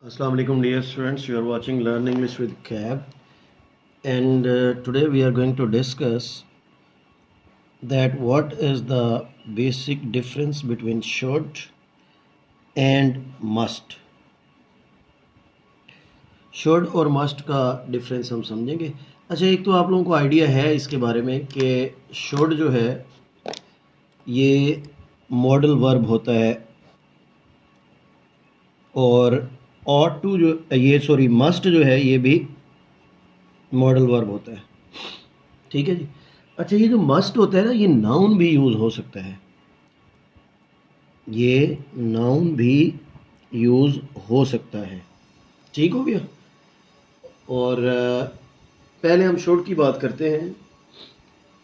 Assalamu alaikum dear students, you are watching Learn English with Cab, and today we are going to discuss that what is the basic difference between should and must. Should और must का difference हम समझेंगे। अच्छा, एक तो आप लोगों को आइडिया है इसके बारे में कि शुड जो है ये मॉडल वर्ब होता है और ऑट टू मस्ट जो है ये भी मॉडल वर्ब होता है। ठीक है जी। अच्छा, ये जो मस्ट होता है ना, ये नाउन भी यूज़ हो सकता है, ये नाउन भी यूज़ हो सकता है। ठीक हो गया। और पहले हम शुड की बात करते हैं।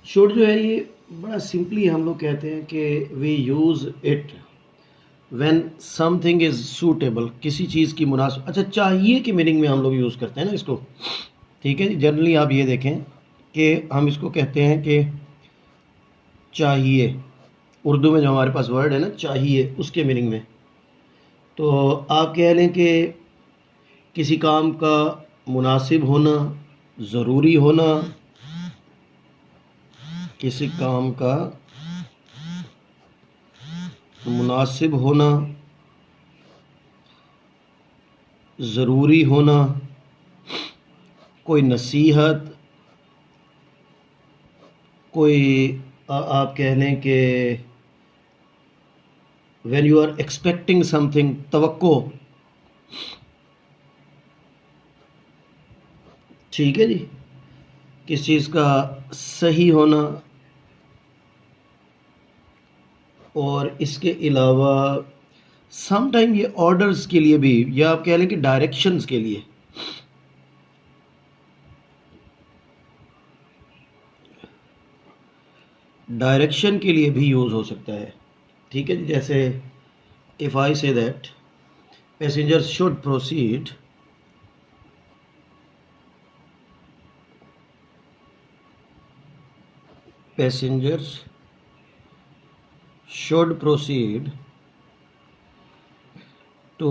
शुड जो है ये बड़ा सिंपली हम लोग कहते हैं कि we use it when something is suitable, किसी चीज़ की मुनासिब। अच्छा, चाहिए की मीनिंग में हम लोग यूज़ करते हैं ना इसको। ठीक है जी। जनरली आप ये देखें कि हम इसको कहते हैं कि चाहिए, उर्दू में जो हमारे पास वर्ड है ना चाहिए, उसके मीनिंग में तो आप कह लें कि किसी काम का मुनासिब होना, ज़रूरी होना, किसी काम का मुनासिब होना, ज़रूरी होना, कोई नसीहत, कोई आप कह लें कि when you are expecting something, तवक्को। ठीक है जी। किस चीज़ का सही होना, और इसके अलावा समटाइम ये ऑर्डर्स के लिए भी, या आप कह लें कि डायरेक्शंस के लिए, डायरेक्शन के लिए भी यूज़ हो सकता है। ठीक है जी। जैसे if I say that passengers should proceed, passengers should proceed to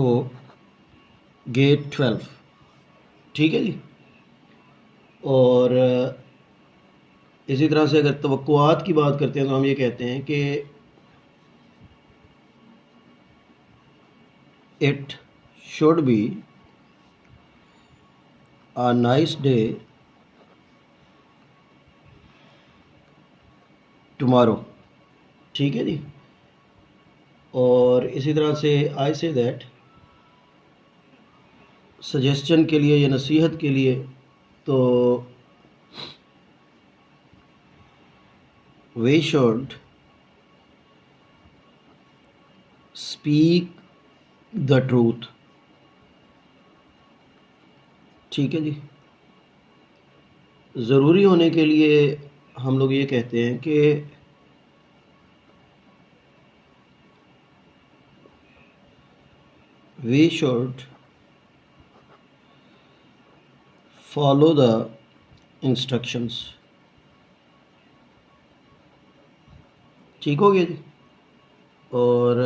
gate 12। ठीक है जी। और इसी तरह से अगर तवक्कुआत की बात करते हैं तो हम ये कहते हैं कि it should be a nice day tomorrow. ठीक है जी। और इसी तरह से आई से दैट सजेशन के लिए या नसीहत के लिए, तो we should speak the truth. ठीक है जी। ज़रूरी होने के लिए हम लोग ये कहते हैं कि we should follow the instructions. ठीक हो गया जी। और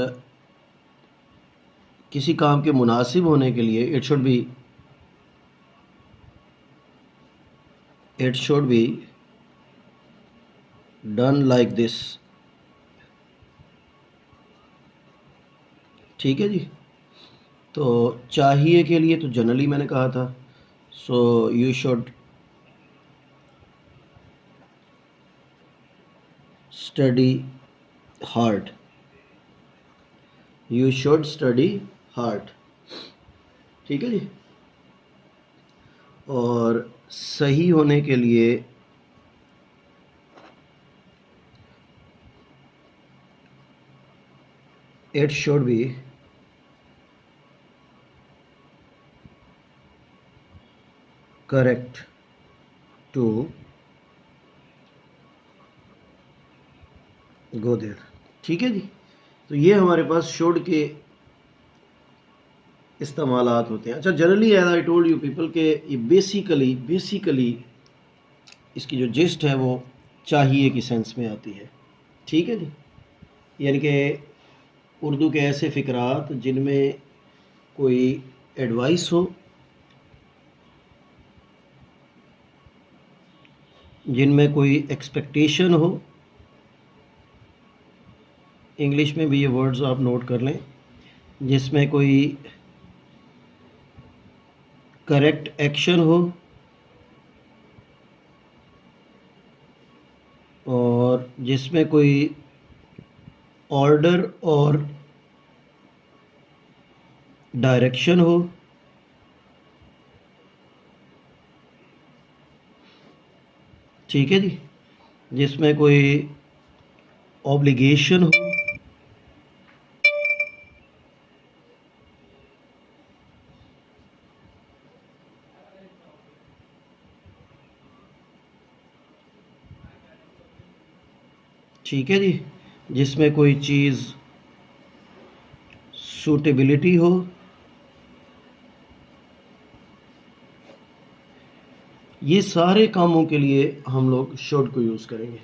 किसी काम के मुनासिब होने के लिए it should be done like this. ठीक है जी। तो चाहिए के लिए तो जनरली मैंने कहा था, so you should study hard, you should study hard. ठीक है जी। और सही होने के लिए it should be correct to go there. ठीक है जी। तो ये हमारे पास शुड के इस्तेमालात होते हैं। अच्छा, generally as I told you people के ये बेसिकली इसकी जो जिस्ट है वो चाहिए की सेंस में आती है। ठीक है जी। यानी कि उर्दू के ऐसे फ़िक्रात जिनमें कोई एडवाइस हो, जिनमें कोई एक्सपेक्टेशन हो। इंग्लिश में भी ये वर्ड्स आप नोट कर लें, जिसमें कोई करेक्ट एक्शन हो और जिसमें कोई ऑर्डर और डायरेक्शन हो। ठीक है जी, जिसमें कोई ऑब्लिगेशन हो। ठीक है जी, जिसमें कोई चीज़ सूटेबिलिटी हो। ये सारे कामों के लिए हम लोग शुड को यूज़ करेंगे।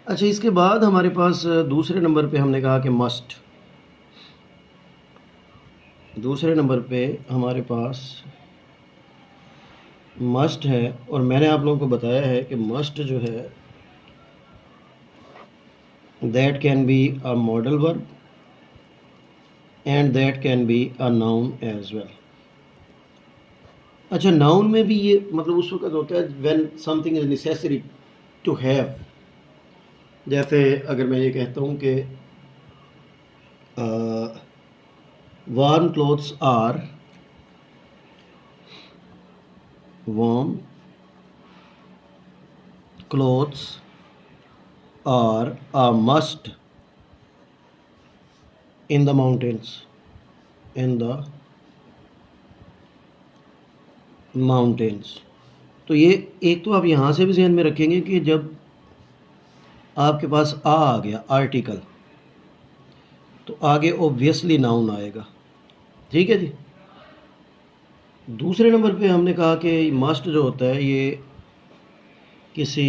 अच्छा, इसके बाद हमारे पास दूसरे नंबर पे हमने कहा कि मस्ट। दूसरे नंबर पे हमारे पास मस्ट है, और मैंने आप लोगों को बताया है कि मस्ट जो है that can be a modal verb and that can be a noun as well. अच्छा, नाउन में भी ये मतलब उस वक्त होता है when something is necessary to have. जैसे अगर मैं ये कहता हूँ कि warm clothes are warm clothes are a must in the mountains, in the mountains। तो ये एक तो आप यहाँ से भी ध्यान में रखेंगे कि जब आपके पास आ गया आर्टिकल तो आगे ऑब्वियसली नाउन आएगा। ठीक है जी। दूसरे नंबर पे हमने कहा कि मस्ट जो होता है ये किसी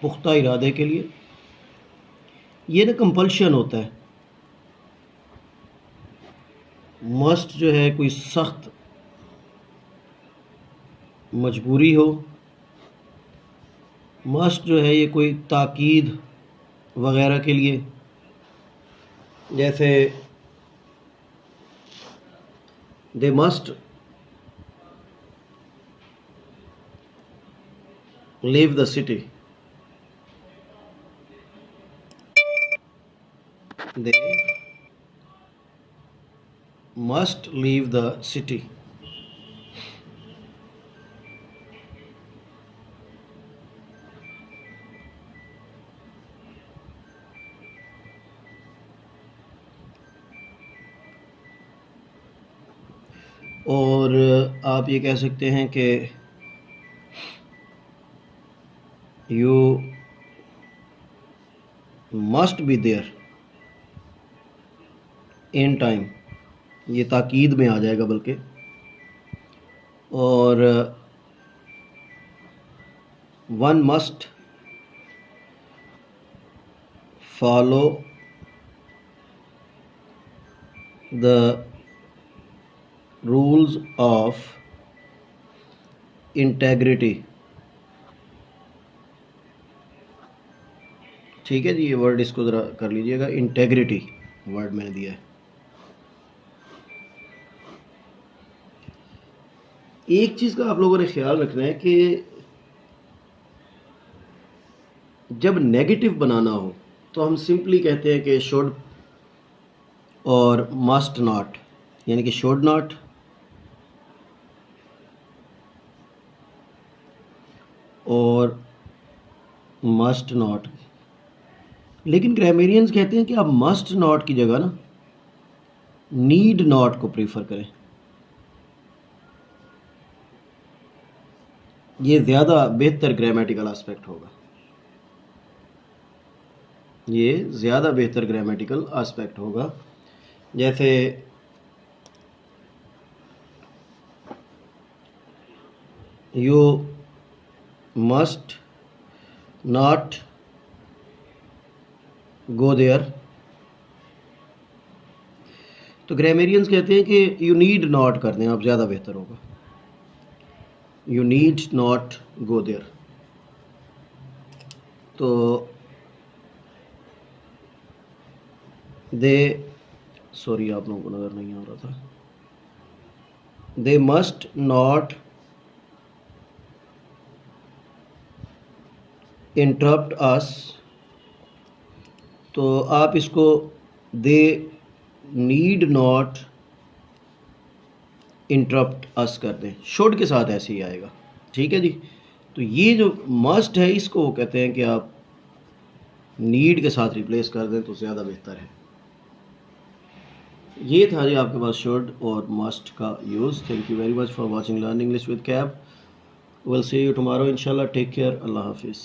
पुख्ता इरादे के लिए, ये ना कंपल्शन होता है। मस्ट जो है कोई सख्त मजबूरी हो। मस्ट जो है ये कोई ताकीद वगैरह के लिए, जैसे they must leave the city, they must leave the city. और आप ये कह सकते हैं कि you must be there in time, ये ताकीद में आ जाएगा बल्कि। और one must follow the rules of integrity. ठीक है जी, ये वर्ड इसको ज़रा कर लीजिएगा, इंटेग्रिटी वर्ड मैंने दिया है। एक चीज़ का आप लोगों ने ख्याल रखना है कि जब नेगेटिव बनाना हो तो हम सिंपली कहते हैं कि शुड और मस्ट नॉट, यानी कि शुड नॉट और मस्ट नॉट। लेकिन ग्रामेरियंस कहते हैं कि आप मस्ट नॉट की जगह ना नीड नॉट को प्रीफर करें। ये ज़्यादा बेहतर ग्रामेटिकल एस्पेक्ट होगा, ये ज़्यादा बेहतर ग्रामेटिकल एस्पेक्ट होगा। जैसे you must not go there, तो ग्रामेरियंस कहते हैं कि यू नीड नॉट कर दें आप, ज़्यादा बेहतर होगा, you need not go there. तो दे, सॉरी आप लोगों को नज़र नहीं आ रहा था, दे मस्ट नॉट इंटरप्ट अस, तो आप इसको दे नीड नॉट इंटरप्ट अस कर दें, शुड के साथ ऐसे ही आएगा, ठीक है जी। तो ये जो मस्ट है इसको वो कहते हैं कि आप नीड के साथ रिप्लेस कर दें तो ज़्यादा बेहतर है। ये था जी आपके पास शुड और मस्ट का use. Thank you very much for watching learn English with cab. Will see you tomorrow इंशाल्लाह। टेक केयर, अल्लाह हाफिज़।